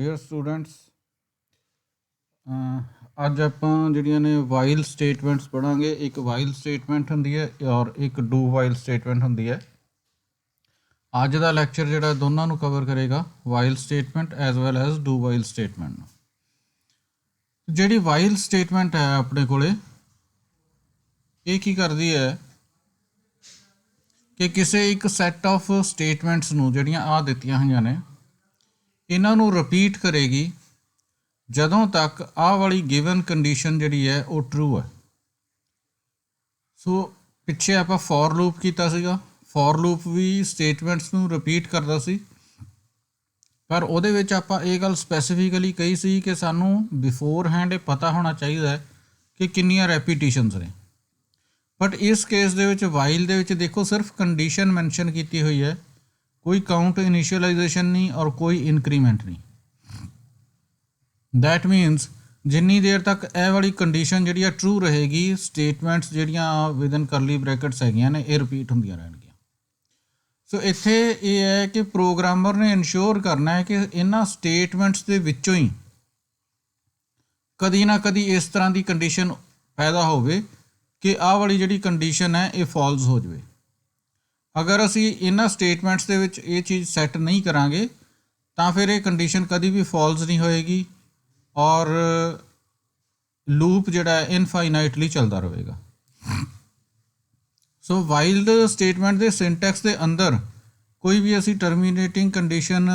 Dear students ਅੱਜ ਆਪਾਂ ਜਿਹੜੀਆਂ ਨੇ ਵਾਈਲ ਸਟੇਟਮੈਂਟਸ ਪੜਾਂਗੇ। ਇੱਕ ਵਾਈਲ ਸਟੇਟਮੈਂਟ ਹੁੰਦੀ ਹੈ ਔਰ ਇੱਕ ਡੂ ਵਾਈਲ ਸਟੇਟਮੈਂਟ ਹੁੰਦੀ ਹੈ। ਅੱਜ ਦਾ ਲੈਕਚਰ ਜਿਹੜਾ ਦੋਨਾਂ ਨੂੰ ਕਵਰ ਕਰੇਗਾ, while statement as well as do while statement. ਜਿਹੜੀ ਵਾਈਲ ਸਟੇਟਮੈਂਟ ਹੈ ਆਪਣੇ ਕੋਲੇ, ਇਹ ਕੀ ਕਰਦੀ ਹੈ ਕਿ ਕਿਸੇ ਇੱਕ ਸੈੱਟ ਆਫ ਸਟੇਟਮੈਂਟਸ ਨੂੰ ਜਿਹੜੀਆਂ ਆ ਦਿੱਤੀਆਂ ਹੋਈਆਂ ਨੇ, ਇਹਨਾਂ ਨੂੰ ਰਿਪੀਟ ਕਰੇਗੀ ਜਦੋਂ ਤੱਕ ਆਹ ਵਾਲੀ ਗਿਵਨ ਕੰਡੀਸ਼ਨ ਜਿਹੜੀ ਹੈ ਉਹ ਟਰੂ ਹੈ। ਸੋ ਪਿੱਛੇ ਆਪਾਂ ਫੋਰ ਲੂਪ ਕੀਤਾ ਸੀਗਾ। ਫੋਰ ਲੂਪ ਵੀ ਸਟੇਟਮੈਂਟਸ ਨੂੰ ਰਿਪੀਟ ਕਰਦਾ ਸੀ, ਪਰ ਉਹਦੇ ਵਿੱਚ ਆਪਾਂ ਇਹ ਗੱਲ ਸਪੈਸੀਫਿਕਲੀ ਕਹੀ ਸੀ ਕਿ ਸਾਨੂੰ ਬਿਫੋਰ ਹੈਂਡ ਇਹ ਪਤਾ ਹੋਣਾ ਚਾਹੀਦਾ ਹੈ ਕਿ ਕਿੰਨੀਆਂ ਰੈਪੀਟੀਸ਼ਨਸ ਨੇ। ਬਟ ਇਸ ਕੇਸ ਦੇ ਵਿੱਚ ਵਾਈਲ ਦੇ ਵਿੱਚ ਦੇਖੋ, ਸਿਰਫ ਕੰਡੀਸ਼ਨ ਮੈਂਸ਼ਨ ਕੀਤੀ ਹੋਈ ਹੈ, ਕੋਈ ਕਾਊਂਟ ਇਨੀਸ਼ੀਅਲਾਈਜੇਸ਼ਨ ਨਹੀਂ ਔਰ ਕੋਈ ਇਨਕਰੀਮੈਂਟ ਨਹੀਂ। ਦੈਟ ਮੀਨਸ ਜਿੰਨੀ ਦੇਰ ਤੱਕ ਇਹ ਵਾਲੀ ਕੰਡੀਸ਼ਨ ਜਿਹੜੀ ਆ ਟਰੂ ਰਹੇਗੀ, ਸਟੇਟਮੈਂਟਸ ਜਿਹੜੀਆਂ ਵਿਦਨ ਕਰਲੀ ਬ੍ਰੈਕਟਸ ਹੈਗੀਆਂ ਨੇ ਇਹ ਰਿਪੀਟ ਹੁੰਦੀਆਂ ਰਹਿਣਗੀਆਂ। ਸੋ ਇੱਥੇ ਇਹ ਹੈ ਕਿ ਪ੍ਰੋਗਰਾਮਰ ਨੇ ਇਨਸ਼ੋਰ ਕਰਨਾ ਹੈ ਕਿ ਇਹਨਾਂ ਸਟੇਟਮੈਂਟਸ ਦੇ ਵਿੱਚੋਂ ਹੀ ਕਦੀ ਨਾ ਕਦੀ ਇਸ ਤਰ੍ਹਾਂ ਦੀ ਕੰਡੀਸ਼ਨ ਪੈਦਾ ਹੋਵੇ ਕਿ ਆਹ ਵਾਲੀ ਜਿਹੜੀ ਕੰਡੀਸ਼ਨ ਹੈ ਇਹ ਫਾਲਸ ਹੋ ਜਾਵੇ। ਅਗਰ ਅਸੀਂ ਇਹਨਾਂ ਸਟੇਟਮੈਂਟਸ ਦੇ ਵਿੱਚ ਇਹ ਚੀਜ਼ ਸੈੱਟ ਨਹੀਂ ਕਰਾਂਗੇ ਤਾਂ ਫਿਰ ਇਹ ਕੰਡੀਸ਼ਨ ਕਦੀ ਵੀ ਫਾਲਸ ਨਹੀਂ ਹੋਏਗੀ ਔਰ ਲੂਪ ਜਿਹੜਾ ਹੈ ਇਨਫਾਈਨਾਈਟਲੀ ਚੱਲਦਾ ਰਹੇਗਾ। ਸੋ ਵਾਈਲ ਸਟੇਟਮੈਂਟ ਦੇ ਸਿੰਟੈਕਸ ਦੇ ਅੰਦਰ ਕੋਈ ਵੀ ਅਸੀਂ ਟਰਮੀਨੇਟਿੰਗ ਕੰਡੀਸ਼ਨ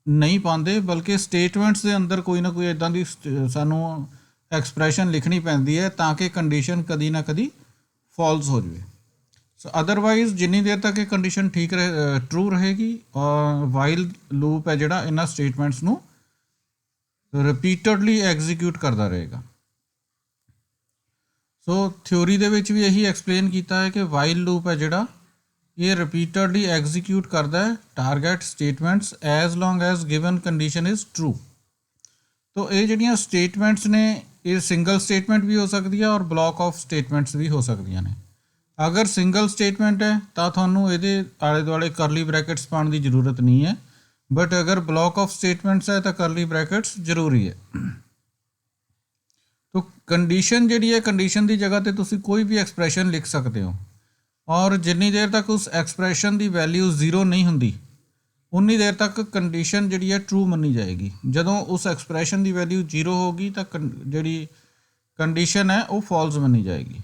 ਨਹੀਂ ਪਾਉਂਦੇ, ਬਲਕਿ ਸਟੇਟਮੈਂਟਸ ਦੇ ਅੰਦਰ ਕੋਈ ਨਾ ਕੋਈ ਇੱਦਾਂ ਦੀ ਸਾਨੂੰ ਐਕਸਪ੍ਰੈਸ਼ਨ ਲਿਖਣੀ ਪੈਂਦੀ ਹੈ ਤਾਂ ਕਿ ਕੰਡੀਸ਼ਨ ਕਦੀ ਨਾ ਕਦੀ ਫਾਲਸ ਹੋ ਜਾਵੇ। ਸੋ ਅਦਰਵਾਈਜ਼ ਜਿੰਨੀ ਦੇਰ ਤੱਕ ਇਹ ਕੰਡੀਸ਼ਨ ਠੀਕ ਟਰੂ ਰਹੇਗੀ, ਔਰ ਵਾਈਲ ਲੂਪ ਹੈ ਜਿਹੜਾ ਇਹਨਾਂ ਸਟੇਟਮੈਂਟਸ ਨੂੰ ਰਿਪੀਟਡਲੀ ਐਗਜ਼ੀਕਿਊਟ ਕਰਦਾ ਰਹੇਗਾ। ਸੋ ਥਿਊਰੀ ਦੇ ਵਿੱਚ ਵੀ ਇਹੀ ਐਕਸਪਲੇਨ ਕੀਤਾ ਹੈ ਕਿ ਵਾਈਲ ਲੂਪ ਹੈ ਜਿਹੜਾ ਇਹ ਰਿਪੀਟਡਲੀ ਐਗਜ਼ੀਕਿਊਟ ਕਰਦਾ ਹੈ target statements as long as given condition is true. ਤੋ ਇਹ ਜਿਹੜੀਆਂ ਸਟੇਟਮੈਂਟਸ ਨੇ ਇਹ ਸਿੰਗਲ ਸਟੇਟਮੈਂਟ ਵੀ ਹੋ ਸਕਦੀ ਹੈ ਔਰ ਬਲੌਕ ਆਫ ਸਟੇਟਮੈਂਟਸ ਵੀ ਹੋ ਸਕਦੀਆਂ ਨੇ। ਅਗਰ ਸਿੰਗਲ ਸਟੇਟਮੈਂਟ ਹੈ ਤਾਂ ਤੁਹਾਨੂੰ ਇਹਦੇ ਆਲੇ ਦੁਆਲੇ ਕਰਲੀ ਬ੍ਰੈਕਟਸ ਪਾਉਣ ਦੀ ਜ਼ਰੂਰਤ ਨਹੀਂ ਹੈ, ਬਟ ਅਗਰ ਬਲੌਕ ਆਫ ਸਟੇਟਮੈਂਟਸ ਹੈ ਤਾਂ ਕਰਲੀ ਬ੍ਰੈਕਟਸ ਜ਼ਰੂਰੀ ਹੈ। ਤੋ ਕੰਡੀਸ਼ਨ ਜਿਹੜੀ ਹੈ, ਕੰਡੀਸ਼ਨ ਦੀ ਜਗ੍ਹਾ 'ਤੇ ਤੁਸੀਂ ਕੋਈ ਵੀ ਐਕਸਪ੍ਰੈਸ਼ਨ ਲਿਖ ਸਕਦੇ ਹੋ ਔਰ ਜਿੰਨੀ ਦੇਰ ਤੱਕ ਉਸ ਐਕਸਪ੍ਰੈਸ਼ਨ ਦੀ ਵੈਲਿਊ 0 ਨਹੀਂ ਹੁੰਦੀ ਉਨੀ ਦੇਰ ਤੱਕ ਕੰਡੀਸ਼ਨ ਜਿਹੜੀ ਹੈ ਟਰੂ ਮੰਨੀ ਜਾਏਗੀ। ਜਦੋਂ ਉਸ ਐਕਸਪ੍ਰੈਸ਼ਨ ਦੀ ਵੈਲਿਊ 0 ਹੋਗੀ ਤਾਂ ਜਿਹੜੀ ਕੰਡੀਸ਼ਨ ਹੈ ਉਹ ਫਾਲਸ ਮੰਨੀ ਜਾਏਗੀ।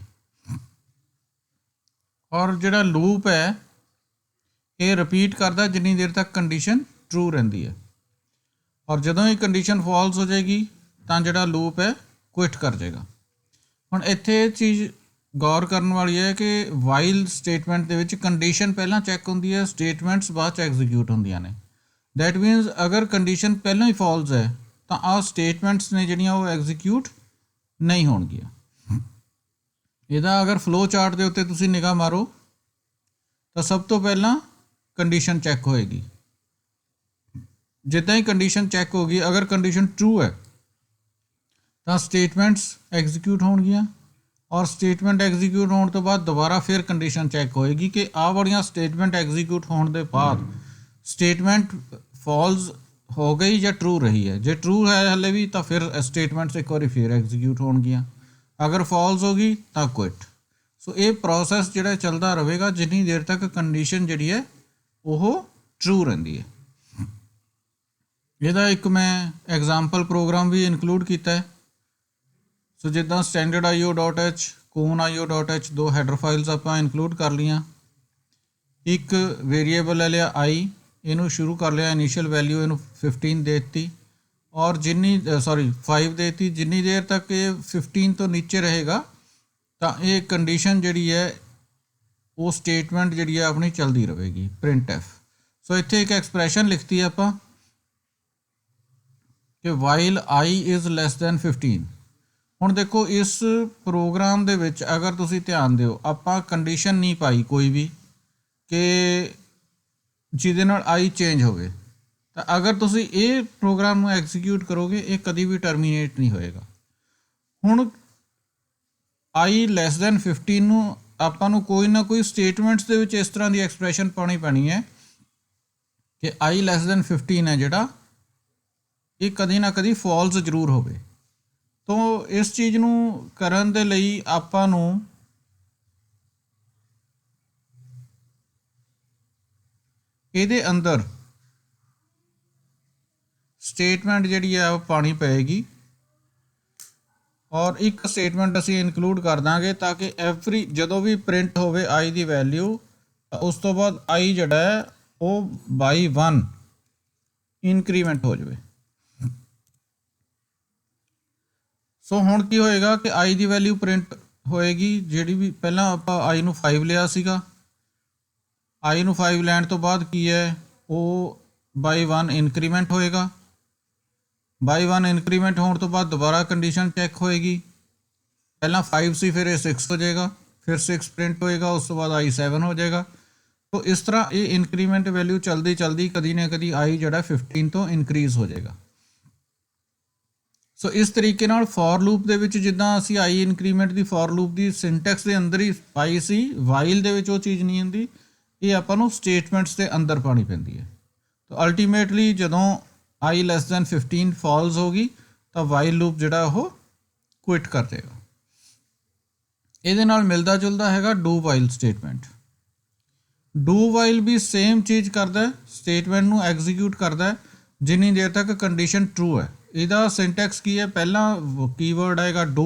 ਔਰ ਜਿਹੜਾ ਲੂਪ ਹੈ ਇਹ ਰਿਪੀਟ ਕਰਦਾ ਜਿੰਨੀ ਦੇਰ ਤੱਕ ਕੰਡੀਸ਼ਨ ਟਰੂ ਰਹਿੰਦੀ ਹੈ, ਔਰ ਜਦੋਂ ਇਹ ਕੰਡੀਸ਼ਨ ਫਾਲਸ ਹੋ ਜਾਏਗੀ ਤਾਂ ਜਿਹੜਾ ਲੂਪ ਹੈ ਕੁਇਟ ਕਰ ਜਾਏਗਾ। ਹੁਣ ਇੱਥੇ ਇਹ ਚੀਜ਼ ਗੌਰ ਕਰਨ ਵਾਲੀ ਹੈ ਕਿ ਵਾਈਲ ਸਟੇਟਮੈਂਟ ਦੇ ਵਿੱਚ ਕੰਡੀਸ਼ਨ ਪਹਿਲਾਂ ਚੈੱਕ ਹੁੰਦੀ ਹੈ, ਸਟੇਟਮੈਂਟਸ ਬਾਅਦ 'ਚ ਐਗਜ਼ੀਕਿਊਟ ਹੁੰਦੀਆਂ ਨੇ। ਦੈਟ ਮੀਨਸ ਅਗਰ ਕੰਡੀਸ਼ਨ ਪਹਿਲਾਂ ਹੀ ਫਾਲਸ ਹੈ ਤਾਂ ਆਹ ਸਟੇਟਮੈਂਟਸ ਨੇ ਜਿਹੜੀਆਂ ਉਹ ਐਗਜ਼ੀਕਿਊਟ ਨਹੀਂ ਹੋਣਗੀਆਂ। ਇਹਦਾ ਅਗਰ ਫਲੋ ਚਾਰਟ ਦੇ ਉੱਤੇ ਤੁਸੀਂ ਨਿਗਾਹ ਮਾਰੋ ਤਾਂ ਸਭ ਤੋਂ ਪਹਿਲਾਂ ਕੰਡੀਸ਼ਨ ਚੈੱਕ ਹੋਏਗੀ। ਜਿੱਦਾਂ ਹੀ ਕੰਡੀਸ਼ਨ ਚੈੱਕ ਹੋ ਗਈ, ਅਗਰ ਕੰਡੀਸ਼ਨ ਟਰੂ ਹੈ ਤਾਂ ਸਟੇਟਮੈਂਟਸ ਐਗਜ਼ੀਕਿਊਟ ਹੋਣਗੀਆਂ ਔਰ ਸਟੇਟਮੈਂਟ ਐਗਜ਼ੀਕਿਊਟ ਹੋਣ ਤੋਂ ਬਾਅਦ ਦੁਬਾਰਾ ਫਿਰ ਕੰਡੀਸ਼ਨ ਚੈੱਕ ਹੋਏਗੀ ਕਿ ਆਹ ਵਾਲੀਆਂ ਸਟੇਟਮੈਂਟ ਐਗਜ਼ੀਕਿਊਟ ਹੋਣ ਦੇ ਬਾਅਦ ਸਟੇਟਮੈਂਟ ਫਾਲਸ ਹੋ ਗਈ ਜਾਂ ਟਰੂ ਰਹੀ ਹੈ। ਜੇ ਟਰੂ ਹੈ ਹਲੇ ਵੀ ਤਾਂ ਫਿਰ ਸਟੇਟਮੈਂਟਸ ਇੱਕ ਵਾਰੀ ਫਿਰ ਐਗਜ਼ੀਕਿਊਟ ਹੋਣਗੀਆਂ, ਅਗਰ ਫਾਲਸ ਹੋ ਗਈ ਤਾਂ ਕੁਇਟ। ਸੋ ਇਹ ਪ੍ਰੋਸੈਸ ਜਿਹੜਾ ਚੱਲਦਾ ਰਹੇਗਾ ਜਿੰਨੀ ਦੇਰ ਤੱਕ ਕੰਡੀਸ਼ਨ ਜਿਹੜੀ ਹੈ ਉਹ ਟਰੂ ਰਹਿੰਦੀ ਹੈ। ਇਹਦਾ ਇੱਕ ਮੈਂ ਐਗਜ਼ਾਮਪਲ ਪ੍ਰੋਗਰਾਮ ਵੀ ਇਨਕਲੂਡ ਕੀਤਾ ਹੈ। ਸੋ ਜਿੱਦਾਂ ਸਟੈਂਡਰਡ IO.H, ਕੋਨ IO.H ਦੋ ਹੈਡਰ ਫਾਈਲਸ ਆਪਾਂ ਇਨਕਲੂਡ ਕਰ ਲਈਆਂ। ਇੱਕ ਵੇਰੀਏਬਲ ਲੈ ਲਿਆ i, ਇਹਨੂੰ ਸ਼ੁਰੂ ਕਰ ਲਿਆ, ਇਨੀਸ਼ੀਅਲ ਵੈਲਿਊ ਇਹਨੂੰ 15 ਦੇ ਦਿੱਤੀ ਔਰ 5 ਦੇ ਦਿੱਤੀ। ਜਿੰਨੀ ਦੇਰ ਤੱਕ ਇਹ 15 ਤੋਂ ਨੀਚੇ ਰਹੇਗਾ ਤਾਂ ਇਹ ਕੰਡੀਸ਼ਨ ਜਿਹੜੀ ਹੈ ਉਹ ਸਟੇਟਮੈਂਟ ਜਿਹੜੀ ਹੈ ਆਪਣੀ ਚੱਲਦੀ ਰਹੇਗੀ, printf। ਸੋ ਇੱਥੇ ਇੱਕ ਐਕਸਪ੍ਰੈਸ਼ਨ ਲਿਖਤੀ ਹੈ ਆਪਾਂ ਕਿ while i is less than 15। ਹੁਣ ਦੇਖੋ ਇਸ ਪ੍ਰੋਗਰਾਮ ਦੇ ਵਿੱਚ ਅਗਰ ਤੁਸੀਂ ਧਿਆਨ ਦਿਓ, ਆਪਾਂ ਕੰਡੀਸ਼ਨ ਨਹੀਂ ਪਾਈ ਕੋਈ ਵੀ ਕਿ ਜਿਹਦੇ ਨਾਲ i ਚੇਂਜ ਹੋਵੇ, ਤਾਂ ਅਗਰ ਤੁਸੀਂ ਇਹ ਪ੍ਰੋਗਰਾਮ ਨੂੰ ਐਗਜ਼ੀਕਿਊਟ ਕਰੋਗੇ ਇਹ ਕਦੀ ਵੀ ਟਰਮੀਨੇਟ ਨਹੀਂ ਹੋਏਗਾ। ਹੁਣ i ਲੈਸ ਦੈਨ 15 ਨੂੰ ਆਪਾਂ ਨੂੰ ਕੋਈ ਨਾ ਕੋਈ ਸਟੇਟਮੈਂਟਸ ਦੇ ਵਿੱਚ ਇਸ ਤਰ੍ਹਾਂ ਦੀ ਐਕਸਪ੍ਰੈਸ਼ਨ ਪਾਉਣੀ ਪੈਣੀ ਹੈ ਕਿ i ਲੈਸ ਦੈਨ 15 ਹੈ ਜਿਹੜਾ ਇਹ ਕਦੀ ਨਾ ਕਦੀ ਫਾਲਸ ਜ਼ਰੂਰ ਹੋਵੇ। ਤੋ ਇਸ ਚੀਜ਼ ਨੂੰ ਕਰਨ ਦੇ ਲਈ ਆਪਾਂ ਨੂੰ ਇਹਦੇ ਅੰਦਰ ਸਟੇਟਮੈਂਟ ਜਿਹੜੀ ਹੈ ਉਹ ਪਾਣੀ ਪਏਗੀ, ਔਰ ਇੱਕ ਸਟੇਟਮੈਂਟ ਅਸੀਂ ਇਨਕਲੂਡ ਕਰ ਦਾਂਗੇ ਤਾਂ ਕਿ ਐਵਰੀ ਜਦੋਂ ਵੀ ਪ੍ਰਿੰਟ ਹੋਵੇ i ਦੀ ਵੈਲਿਊ, ਉਸ ਤੋਂ ਬਾਅਦ i ਜਿਹੜਾ ਹੈ ਉਹ ਬਾਈ 1 ਇਨਕਰੀਮੈਂਟ ਹੋ ਜਾਵੇ। ਸੋ ਹੁਣ ਕੀ ਹੋਏਗਾ ਕਿ i ਦੀ ਵੈਲਿਊ ਪ੍ਰਿੰਟ ਹੋਏਗੀ, ਜਿਹੜੀ ਵੀ ਪਹਿਲਾਂ ਆਪਾਂ i ਨੂੰ 5 ਲਿਆ ਸੀਗਾ, i ਨੂੰ 5 ਲੈਣ ਤੋਂ ਬਾਅਦ ਕੀ ਹੈ ਉਹ ਬਾਈ 1 ਇਨਕਰੀਮੈਂਟ ਹੋਏਗਾ। ਬਾਈ 1 ਇਨਕਰੀਮੈਂਟ ਹੋਣ ਤੋਂ ਬਾਅਦ ਦੁਬਾਰਾ ਕੰਡੀਸ਼ਨ ਚੈੱਕ ਹੋਏਗੀ, ਪਹਿਲਾਂ 5 ਸੀ ਫਿਰ ਇਹ 6 ਹੋ ਜਾਏਗਾ, ਫਿਰ 6 ਪ੍ਰਿੰਟ ਹੋਏਗਾ, ਉਸ ਤੋਂ ਬਾਅਦ i 7 ਹੋ ਜਾਏਗਾ। तो इस तरह ये इनक्रीमेंट वैल्यू चलती चलती कदी ना कदी आई जड़ा 15 तो इनक्रीज हो जाएगा। सो इस तरीके नाल फॉर लूप दे विच जिद्दां असीं आई इनक्रीमेंट दी फॉर लूप दी सिंटैक्स दे अंदर ही पाई सी, वाइल दे विच वो चीज़ नहीं हुंदी, ये आपां नूं स्टेटमेंट्स दे अंदर पानी पैंदी है। तो अल्टीमेटली जदों आई लैस दैन 15 फॉल्स होगी तो वाइल लूप जिहड़ा वो क्विट कर देगा। इहदे नाल मिलदा जुलदा हैगा do while statement. Do while भी सेम चीज़ करता है, स्टेटमेंट नूं एग्जीक्यूट करता है जिन्नी देर तक कंडीशन ट्रू है। इहदा सिंटैक्स की है, पहला कीवर्ड आएगा डू,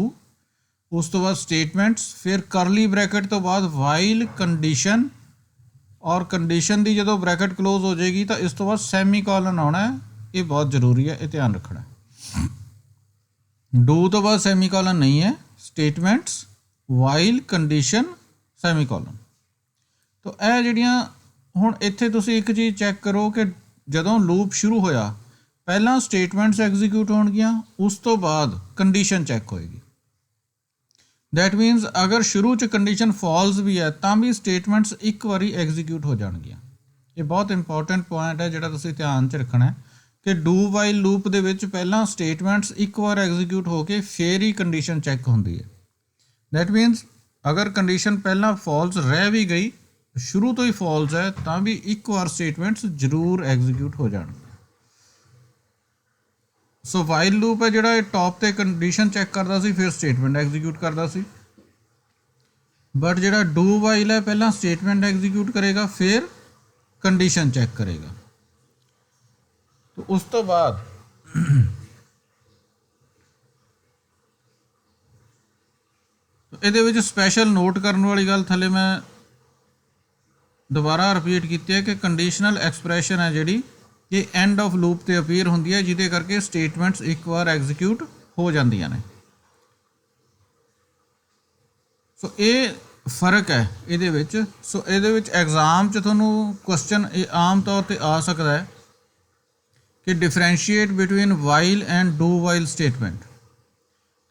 उस तो बाद स्टेटमेंट्स, फिर करली ब्रैकेट तो बाद वाइल कंडीशन, और कंडीशन दी जदों ब्रैकेट क्लोज हो जाएगी तो इस तो बाद सैमी कॉलन आना है। ये बहुत जरूरी है, ये ध्यान रखना है। डू तो बाद सैमी कॉलन नहीं है, statements while condition semicolon. तो यह ਜਿਹੜੀਆਂ ਹੁਣ ਇੱਥੇ ਤੁਸੀਂ ਇੱਕ ਚੀਜ਼ ਚੈੱਕ ਕਰੋ ਕਿ ਜਦੋਂ ਲੂਪ ਸ਼ੁਰੂ ਹੋਇਆ ਪਹਿਲਾਂ ਸਟੇਟਮੈਂਟਸ ਐਗਜ਼ੀਕਿਊਟ ਹੋਣਗੀਆਂ, ਉਸ ਤੋਂ ਬਾਅਦ ਕੰਡੀਸ਼ਨ ਚੈੱਕ ਹੋਏਗੀ। ਦੈਟ ਮੀਨਸ ਅਗਰ ਸ਼ੁਰੂ 'ਚ ਕੰਡੀਸ਼ਨ ਫਾਲਸ ਵੀ ਹੈ ਤਾਂ ਵੀ ਸਟੇਟਮੈਂਟਸ ਇੱਕ ਵਾਰੀ ਐਗਜ਼ੀਕਿਊਟ ਹੋ ਜਾਣਗੀਆਂ। ਇਹ ਬਹੁਤ ਇੰਪੋਰਟੈਂਟ ਪੁਆਇੰਟ ਹੈ ਜਿਹੜਾ ਤੁਸੀਂ ਧਿਆਨ 'ਚ ਰੱਖਣਾ ਹੈ ਕਿ ਡੂ ਵਾਈਲ ਲੂਪ ਦੇ ਵਿੱਚ ਪਹਿਲਾਂ ਸਟੇਟਮੈਂਟਸ ਇੱਕ ਵਾਰ ਐਗਜ਼ੀਕਿਊਟ ਹੋ ਕੇ ਫਿਰ ਹੀ ਕੰਡੀਸ਼ਨ ਚੈੱਕ ਹੁੰਦੀ ਹੈ। ਦੈਟ ਮੀਨਸ ਅਗਰ ਕੰਡੀਸ਼ਨ ਪਹਿਲਾਂ ਫਾਲਸ ਰਹਿ ਵੀ ਗਈ, शुरू तो ही फॉल्स है, तो भी एक बार स्टेटमेंट्स जरूर एग्जीक्यूट हो जाएंगे। सो वाइल लूप है जिहड़ा टॉप ते कंडीशन चैक करता सी फिर स्टेटमेंट एग्जीक्यूट करता सी, बट जिहड़ा डू वाइल है पहला स्टेटमेंट एग्जीक्यूट करेगा फिर कंडीशन चैक करेगा। तो उस तो बाद तो इहदे विच स्पैशल नोट करने वाली गल थले मैं दोबारा रिपीट की है कि कंडीशनल एक्सप्रैशन है जिहड़ी ये एंड ऑफ लूप ते अपीयर होंदी है, जिहदे करके स्टेटमेंट्स एक बार एग्जीक्यूट हो जांदियां ने। सो ये फर्क है इहदे विच। सो इहदे विच एग्जाम च तुहानूं क्वेश्चन ये आम तौर पर आ सकता है कि differentiate between while and do while statement.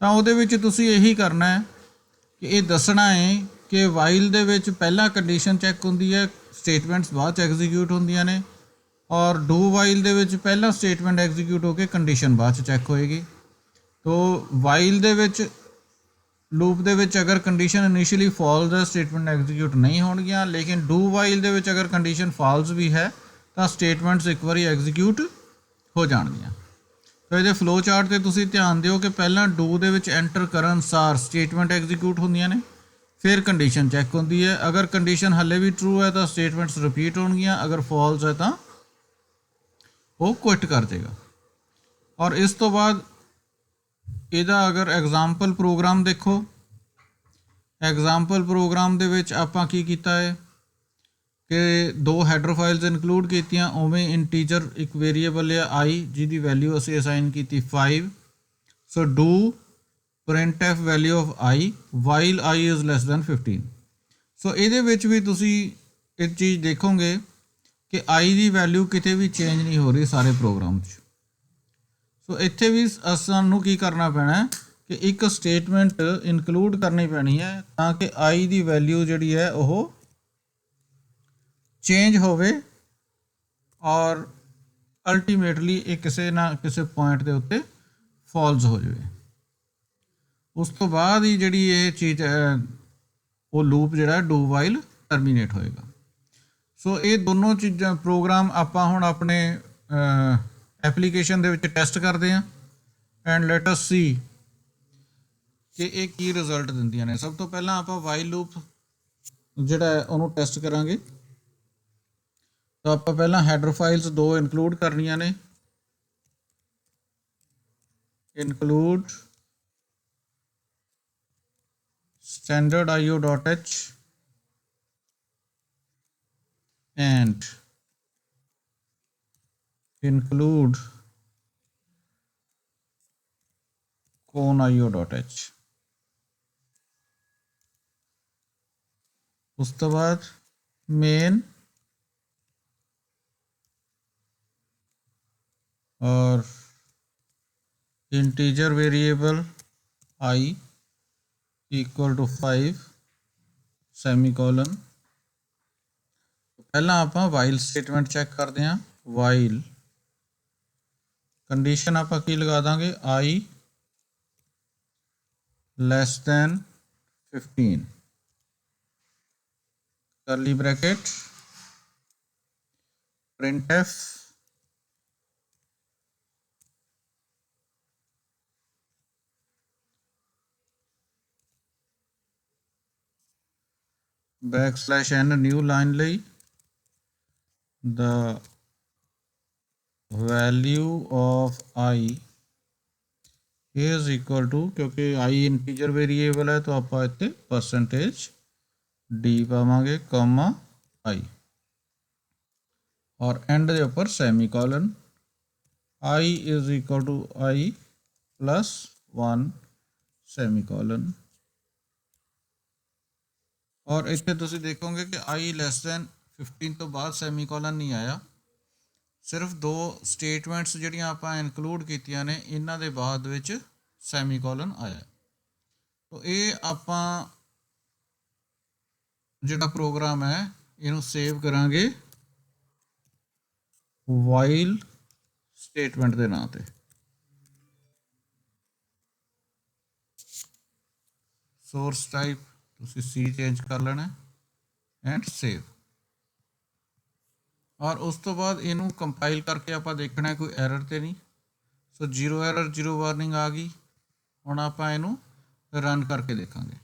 तो उहदे विच तुसीं यही करना है कि ये दसना है कि वाइल दे विच पहला कंडीशन चैक होंदी है, स्टेटमेंट्स बाद च एग्जीक्यूट होंदियां ने, और डू वाइल दे विच पहला स्टेटमेंट एग्जीक्यूट होकर कंडीशन बाद च चैक होएगी। तो वाइल दे विच लूप दे विच अगर कंडीशन इनिशियली फॉल्स है स्टेटमेंट एग्जीक्यूट नहीं होणगियां, लेकिन डू वाइल दे विच अगर कंडीशन फॉल्स भी है तो स्टेटमेंट्स एक बारी एग्जीक्यूट हो जाणगियां। तो ये फ्लो चार्ट ते तुसीं ध्यान दिओ कि पहला डू दे विच एंटर करन सार स्टेटमेंट एग्जीक्यूट होंदियां ने, फिर कंडीशन चैक होंदी है। अगर कंडीशन हले भी ट्रू है तो स्टेटमेंट्स रिपीट होणगियां, अगर फॉल्स है तो वो क्विट कर देगा। और इस तो बाद इहदा अगर एग्जाम्पल प्रोग्राम देखो, एग्जाम्पल प्रोग्राम दे विच आपां की कीता है कि दो हैडर फाइल्स इनकलूड कीतियां, उवें इंटीजर एक वेरीएबल है आई जिहदी वैल्यू असीं असाइन कीती 5। So do printf value of I while I is less than 15। सो ये भी तुसी एक चीज़ देखोगे कि आई की वैल्यू किते भी चेंज नहीं हो रही सारे प्रोग्राम। सो इत्थे भी सानू की करना पैना है कि एक स्टेटमेंट इनकलूड करनी पैनी है ताकि आई की वैल्यू जिहड़ी है वह चेंज होवे और अल्टीमेटली ये किसी ना किसी पॉइंट के उत्ते फॉल्स हो जाए। उस तो बाद ही जिहड़ी ये चीज़ वो लूप जिहड़ा डू वाइल टर्मीनेट होएगा। सो ये दोनों चीज़ां प्रोग्राम आपां हुण अपने ਐਪਲੀਕੇਸ਼ਨ ਦੇ ਵਿੱਚ ਟੈਸਟ ਕਰਦੇ ਹਾਂ ਐਂਡ ਲੈਟ ਅਸ ਸੀ ਕਿ ਇਹ ਕੀ ਰਿਜ਼ਲਟ ਦਿੰਦੀਆਂ ਨੇ। ਸਭ ਤੋਂ ਪਹਿਲਾਂ ਆਪਾਂ ਵਾਈਲ ਲੂਪ ਜਿਹੜਾ ਹੈ ਉਹਨੂੰ ਟੈਸਟ ਕਰਾਂਗੇ। ਤਾਂ ਆਪਾਂ ਪਹਿਲਾਂ ਹੈਡਰ ਫਾਈਲਸ ਦੋ ਇਨਕਲੂਡ ਕਰਨੀਆਂ ਨੇ, include standard.io.h and include con.io.h। उस तो बाद मेन और integer variable I equal to 5 semicolon. पहला आप वाइल स्टेटमेंट चेक करते हैं। वाइल कंडीशन आप की लगा देंगे I less than 15 curly bracket printf \n new line ਲਈ the value of I is equal to, क्योंकि I इंटीजर वेरिएबल है तो आप इतने %d पावांगे कॉमा I और एंड के उपर semicolon I is equal to I plus 1 semicolon. और इतने तुसीं देखोगे कि I लैस दैन 15 तो बाद सैमीकोलन नहीं आया, सिर्फ दो स्टेटमेंट्स जिहड़ियां आपां इनकलूड कीतियां ने इन्हां दे बाद विच सैमीकोलन आया। तो ये आपां जिहड़ा प्रोग्राम है इहनूं सेव करांगे वाइल स्टेटमेंट के नाम से। सोर्स टाइप तुसीं सी चेंज कर लेना एंड सेव। और उस तो बाद इनू कंपाइल करके आप देखना है कोई एरर तो नहीं। सो 0 एरर 0 वार्निंग आ गई। हुण आप इनू रन करके देखांगे।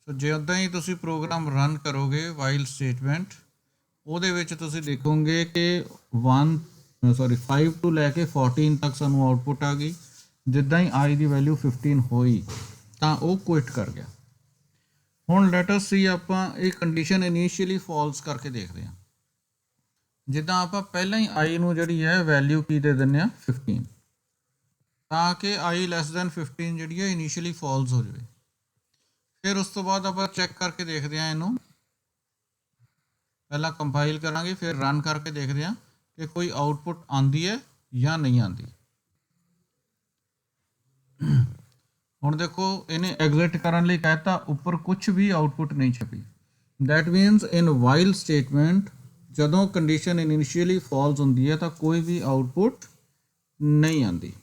सो जिद्दां ही तुसीं प्रोग्राम रन करोगे वाइल स्टेटमेंट ਉਹਦੇ ਵਿੱਚ ਤੁਸੀਂ ਦੇਖੋਗੇ कि 5 ਤੋਂ ਲੈ ਕੇ 14 तक ਸਾਨੂੰ आउटपुट आ गई। जिद्दां ही आई की वैल्यू 15 होई ਤਾਂ ਉਹ ਕੁਇਟ ਕਰ ਗਿਆ। ਹੁਣ ਲੈਟ ਅਸ ਸੀ ਆਪਾਂ ਇਹ ਕੰਡੀਸ਼ਨ ਇਨੀਸ਼ੀਅਲੀ ਫਾਲਸ ਕਰਕੇ ਦੇਖਦੇ ਹਾਂ। ਜਿੱਦਾਂ ਆਪਾਂ ਪਹਿਲਾਂ ਹੀ आई ਨੂੰ ਜਿਹੜੀ ਹੈ ਵੈਲਿਊ ਕੀ ਦੇ ਦਿੰਦੇ ਆ 15, ਤਾਂ ਕਿ I ਲੈਸ ਦੈਨ 15 ਜਿਹੜੀ ਹੈ ਇਨੀਸ਼ੀਅਲੀ ਫਾਲਸ ਹੋ ਜਾਵੇ। ਫਿਰ ਉਸ ਤੋਂ ਬਾਅਦ ਆਪਾਂ ਚੈੱਕ ਕਰਕੇ ਦੇਖਦੇ ਹਾਂ ਇਹਨੂੰ, पहला कंपाइल करांगे फिर रन करके देखते हैं कि कोई आउटपुट आती है या नहीं आती। हुण देखो इन्हें एग्जिट करने लई कहता, ऊपर कुछ भी आउटपुट नहीं छपी। That means in while statement जदों कंडीशन इनिशियली फॉल्स होंदी है तो कोई भी आउटपुट नहीं आती।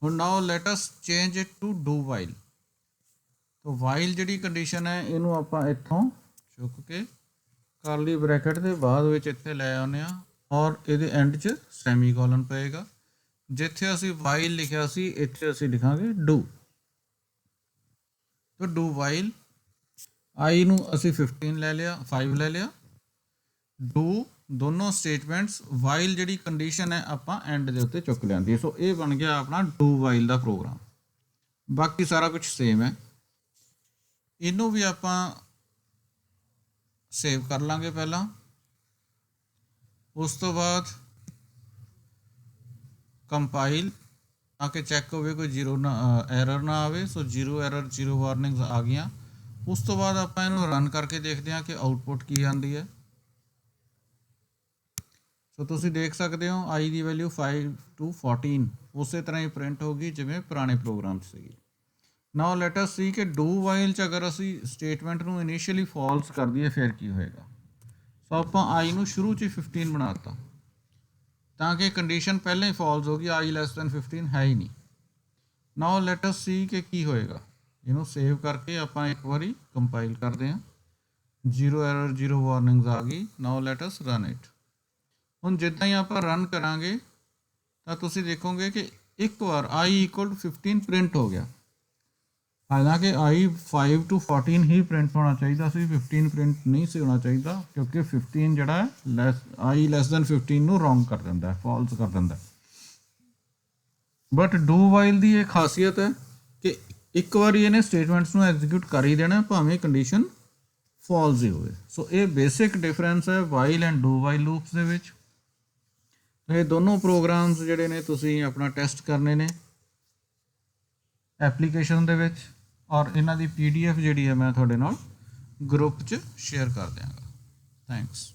हुण now let us change it to do while. तो वाइल जिहड़ी कंडीशन है इनू आपां इत्थों चुक के करली ब्रैकेट के बाद इत्थे लै आने और ये एंड च सैमीकोलन पेगा। जिथे असी वाइल लिखा सी इत्थे असी लिखांगे डू। तो डू वाइल आई नू असी 15 ले लिया 5 ले लिया। डू दोनों स्टेटमेंट्स वाइल जिहड़ी कंडीशन है आपां एंड दे उत्ते चुक लियांदी। सो ये बन गया अपना डू वाइल का प्रोग्राम। बाकी सारा कुछ सेम है। इनू भी आपां सेव कर लांगे पहला। उस तो बाद कंपाइल आके चैक हो कोई 0 ना एरर ना आवे। सो 0 एरर 0 वार्निंग्स आ गई। उस तो बाद आप इनू रन करके देखते हैं कि आउटपुट की आती है। सो तुसी देख सकते हो आई की वैल्यू 5 to 14 उस तरह ही प्रिंट होगी जिमें पुराने प्रोग्राम से। नाउ लेट अस सी कि डू वाइल च अगर असी स्टेटमेंट नू इनिशियली फॉल्स कर दिए फिर की होएगा। सो आप आई नू शुरू च 15 बनाता ताकि कंडीशन पहले ही फॉल्स होगी, आई लैस दैन 15 है ही नहीं। नाउ लेट अस सी कि की होएगा। इनू सेव करके आप एक बारी कंपाइल करते हैं। 0 एरर 0 वार्निंग्स आ गई। Now let us run it. ਹੁਣ ਜਿੱਦਾਂ ਹੀ ਆਪਾਂ ਰਨ ਕਰਾਂਗੇ ਤਾਂ ਤੁਸੀਂ ਦੇਖੋਗੇ ਕਿ ਇੱਕ ਵਾਰ i = 15 ਪ੍ਰਿੰਟ ਹੋ ਗਿਆ। ਹਾਲਾਂਕਿ i 5 to 14 ਹੀ ਪ੍ਰਿੰਟ ਹੋਣਾ ਚਾਹੀਦਾ ਸੀ, 15 ਪ੍ਰਿੰਟ ਨਹੀਂ ਸੀ ਹੋਣਾ ਚਾਹੀਦਾ, ਕਿਉਂਕਿ 15 ਜਿਹੜਾ ਹੈ i < 15 ਨੂੰ ਰੋਂਗ ਕਰ ਦਿੰਦਾ ਹੈ, ਫਾਲਸ ਕਰ ਦਿੰਦਾ। ਬਟ ਡੂ ਵਾਈਲ ਦੀ ਇਹ ਖਾਸੀਅਤ ਹੈ ਕਿ ਇੱਕ ਵਾਰੀ ਇਹਨੇ ਸਟੇਟਮੈਂਟਸ ਨੂੰ ਐਗਜ਼ੀਕਿਊਟ ਕਰ ਹੀ ਦੇਣਾ ਭਾਵੇਂ ਕੰਡੀਸ਼ਨ ਫਾਲਸ ਹੀ ਹੋਵੇ। ਸੋ ਇਹ ਬੇਸਿਕ ਡਿਫਰੈਂਸ ਹੈ while and do while loops ਦੇ ਵਿੱਚ। ਇਹ ਦੋਨੋਂ ਪ੍ਰੋਗਰਾਮਸ ਜਿਹੜੇ ਨੇ ਤੁਸੀਂ ਆਪਣਾ ਟੈਸਟ ਕਰਨੇ ਨੇ ਐਪਲੀਕੇਸ਼ਨ ਦੇ ਵਿੱਚ, ਔਰ ਇਹਨਾਂ ਦੀ PDF ਜਿਹੜੀ ਹੈ ਮੈਂ ਤੁਹਾਡੇ ਨਾਲ ਗਰੁੱਪ 'ਚ ਸ਼ੇਅਰ ਕਰ ਦਿਆਂਗਾ। ਥੈਂਕਸ।